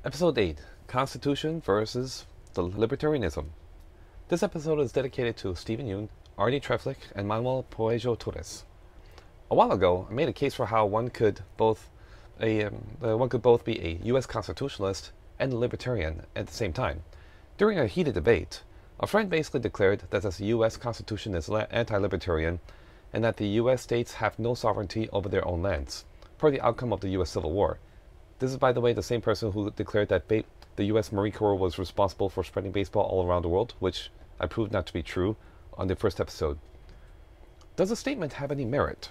Episode 8, Constitution versus the Libertarianism. This episode is dedicated to Stephen Yoon, Arnie Treflick, and Manuel Poejo Torres. A while ago, I made a case for how one could both be a U.S. constitutionalist and a libertarian at the same time. During a heated debate, a friend basically declared that the U.S. Constitution is anti-libertarian and that the U.S. states have no sovereignty over their own lands, per the outcome of the U.S. Civil War. This is, by the way, the same person who declared that the U.S. Marine Corps was responsible for spreading baseball all around the world, which I proved not to be true on the first episode. Does the statement have any merit?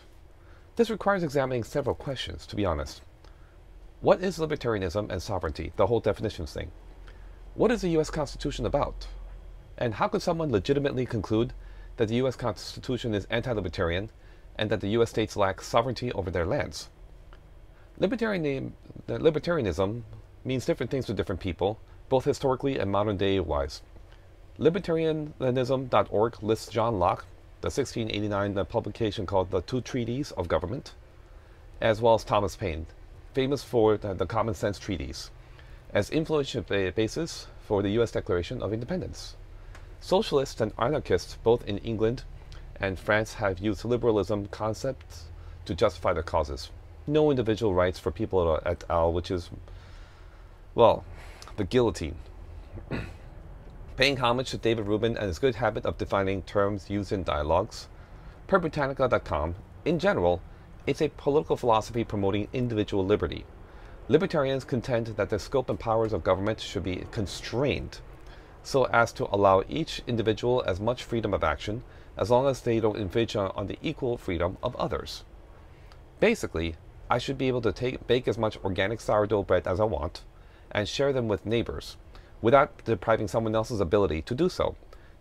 This requires examining several questions, to be honest. What is libertarianism and sovereignty, the whole definitions thing? What is the U.S. Constitution about? And how could someone legitimately conclude that the U.S. Constitution is anti-libertarian and that the U.S. states lack sovereignty over their lands? Libertarianism means different things to different people, both historically and modern day wise. Libertarianism.org lists John Locke, the 1689 publication called The Two Treaties of Government, as well as Thomas Paine, famous for the Common Sense Treatise, as influential basis for the U.S. Declaration of Independence. Socialists and anarchists, both in England and France, have used liberalism concepts to justify their causes. No individual rights for people et al., which is, well, the guillotine. Paying homage to David Rubin and his good habit of defining terms used in dialogues. Per Britannica.com, in general, it's a political philosophy promoting individual liberty. Libertarians contend that the scope and powers of government should be constrained so as to allow each individual as much freedom of action as long as they don't infringe on the equal freedom of others. Basically, I should be able to bake as much organic sourdough bread as I want and share them with neighbors without depriving someone else's ability to do so.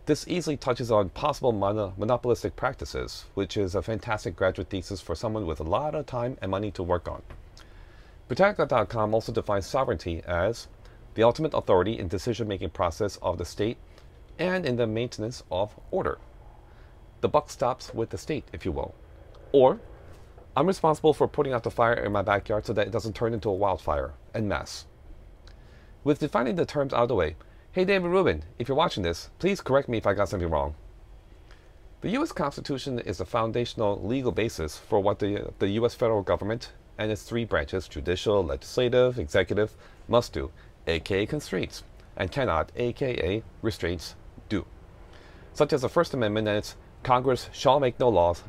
This easily touches on possible monopolistic practices, which is a fantastic graduate thesis for someone with a lot of time and money to work on. Britannica.com also defines sovereignty as the ultimate authority in decision-making process of the state and in the maintenance of order. The buck stops with the state, if you will. Or, I'm responsible for putting out the fire in my backyard so that it doesn't turn into a wildfire en masse. With defining the terms out of the way, hey David Rubin, if you're watching this, please correct me if I got something wrong. The U.S. Constitution is the foundational legal basis for what the U.S. federal government and its three branches, judicial, legislative, executive, must do, aka constraints, and cannot, aka restraints, do. Such as the First Amendment and its Congress shall make no laws, ...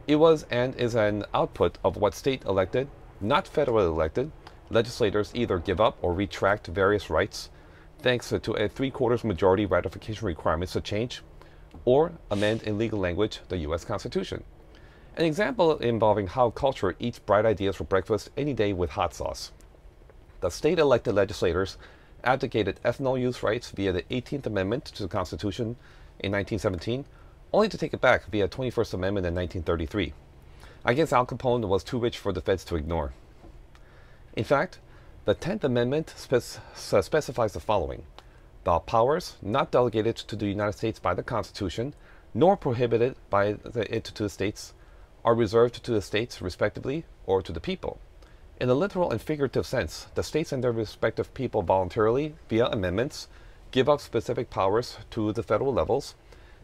It was and is an output of what state-elected, not federally elected, legislators either give up or retract various rights, thanks to a 3/4 majority ratification requirements to change, or amend in legal language the U.S. Constitution. An example involving how culture eats bright ideas for breakfast any day with hot sauce. The state-elected legislators abdicated ethanol use rights via the 18th Amendment to the Constitution in 1917, only to take it back via 21st Amendment in 1933. I guess Al Capone was too rich for the feds to ignore. In fact, the 10th Amendment specifies the following. The powers not delegated to the United States by the Constitution, nor prohibited by it to the states, are reserved to the states respectively or to the people. In a literal and figurative sense, the states and their respective people voluntarily, via amendments, give up specific powers to the federal levels,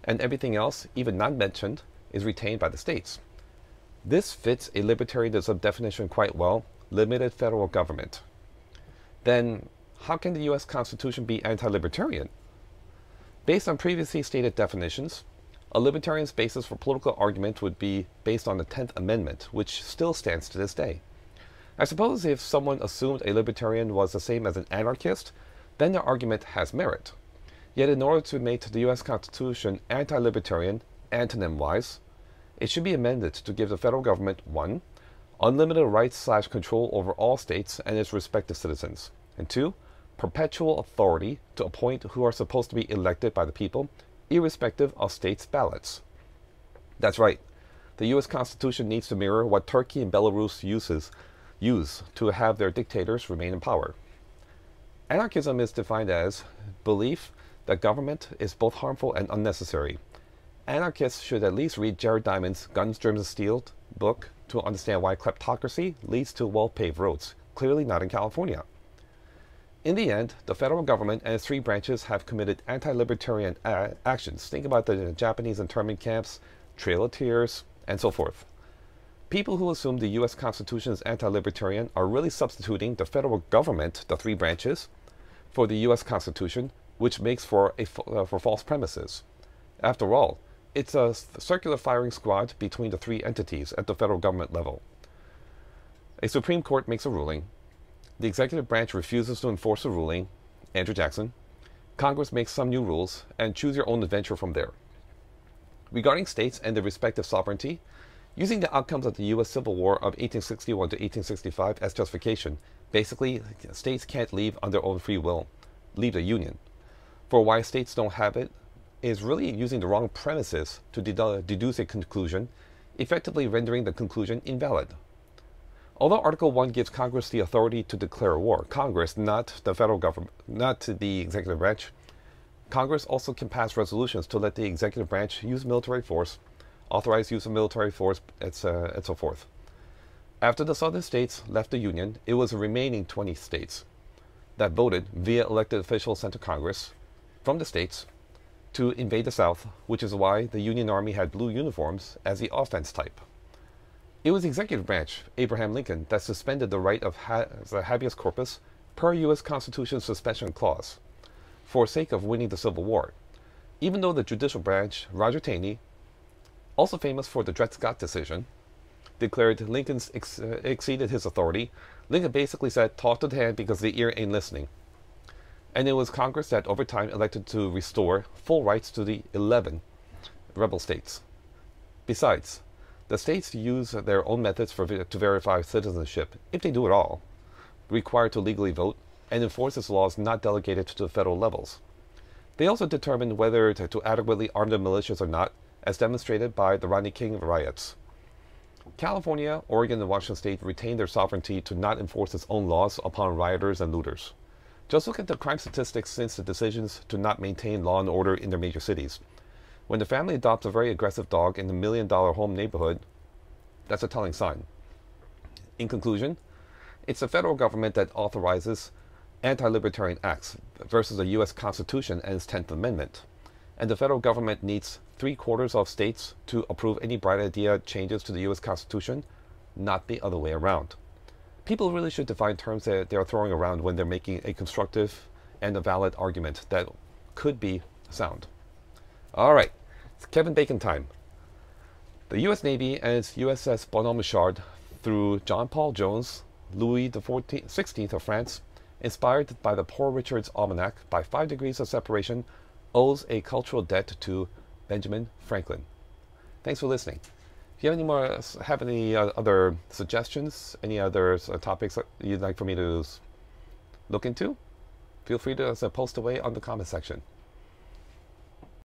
and everything else, even not mentioned, is retained by the states. This fits a libertarianism definition quite well, limited federal government. Then, how can the U.S. Constitution be anti-libertarian? Based on previously stated definitions, a libertarian's basis for political argument would be based on the 10th Amendment, which still stands to this day. I suppose if someone assumed a libertarian was the same as an anarchist, then their argument has merit. Yet in order to make the U.S. Constitution anti-libertarian, antonym-wise, it should be amended to give the federal government 1. Unlimited rights/control over all states and its respective citizens, and 2. Perpetual authority to appoint who are supposed to be elected by the people, irrespective of states' ballots. That's right, the U.S. Constitution needs to mirror what Turkey and Belarus use to have their dictators remain in power. Anarchism is defined as belief that government is both harmful and unnecessary. Anarchists should at least read Jared Diamond's Guns, Germs, and Steel book to understand why kleptocracy leads to well-paved roads, clearly not in California. In the end, the federal government and its three branches have committed anti-libertarian actions. Think about the Japanese internment camps, Trail of Tears, and so forth. People who assume the U.S. Constitution is anti-libertarian are really substituting the federal government, the three branches, for the U.S. Constitution, which makes for false premises. After all, it's a circular firing squad between the three entities at the federal government level. A Supreme Court makes a ruling. The executive branch refuses to enforce the ruling, Andrew Jackson. Congress makes some new rules, and choose your own adventure from there. Regarding states and their respective sovereignty, using the outcomes of the U.S. Civil War of 1861 to 1865 as justification, basically, states can't leave on their own free will, leave the Union. For why states don't have it is really using the wrong premises to deduce a conclusion, effectively rendering the conclusion invalid. Although Article 1 gives Congress the authority to declare war, Congress, not the federal government, not the executive branch, Congress also can pass resolutions to let the executive branch use military force, authorize use of military force, and so forth. After the southern states left the Union, it was the remaining 20 states that voted via elected officials sent to Congress from the states to invade the South, which is why the Union Army had blue uniforms as the offense type. It was the executive branch, Abraham Lincoln, that suspended the right of habeas corpus per U.S. Constitution suspension clause for sake of winning the Civil War, even though the judicial branch, Roger Taney, also famous for the Dred Scott decision, declared Lincoln exceeded his authority. Lincoln basically said, talk to the hand because the ear ain't listening. And it was Congress that over time elected to restore full rights to the 11 rebel states. Besides, the states use their own methods to verify citizenship, if they do at all, required to legally vote, and enforce its laws not delegated to the federal levels. They also determine whether to adequately arm the militias or not, as demonstrated by the Rodney King riots. California, Oregon, and Washington State retain their sovereignty to not enforce its own laws upon rioters and looters. Just look at the crime statistics since the decisions to not maintain law and order in their major cities. When the family adopts a very aggressive dog in the $1 million home neighborhood, that's a telling sign. In conclusion, it's the federal government that authorizes anti-libertarian acts versus the U.S. Constitution and its 10th Amendment. And the federal government needs 3/4 of states to approve any bright idea changes to the U.S. Constitution, not the other way around. People really should define terms that they are throwing around when they're making a constructive and a valid argument that could be sound. All right, it's Kevin Bacon time. The U.S. Navy and its USS Bonhomme Richard, through John Paul Jones, Louis XVI of France, inspired by the Poor Richard's Almanac by 5 degrees of separation, owes a cultural debt to Benjamin Franklin. Thanks for listening. If you have any other suggestions, any other topics that you'd like for me to look into, feel free to post away on the comment section.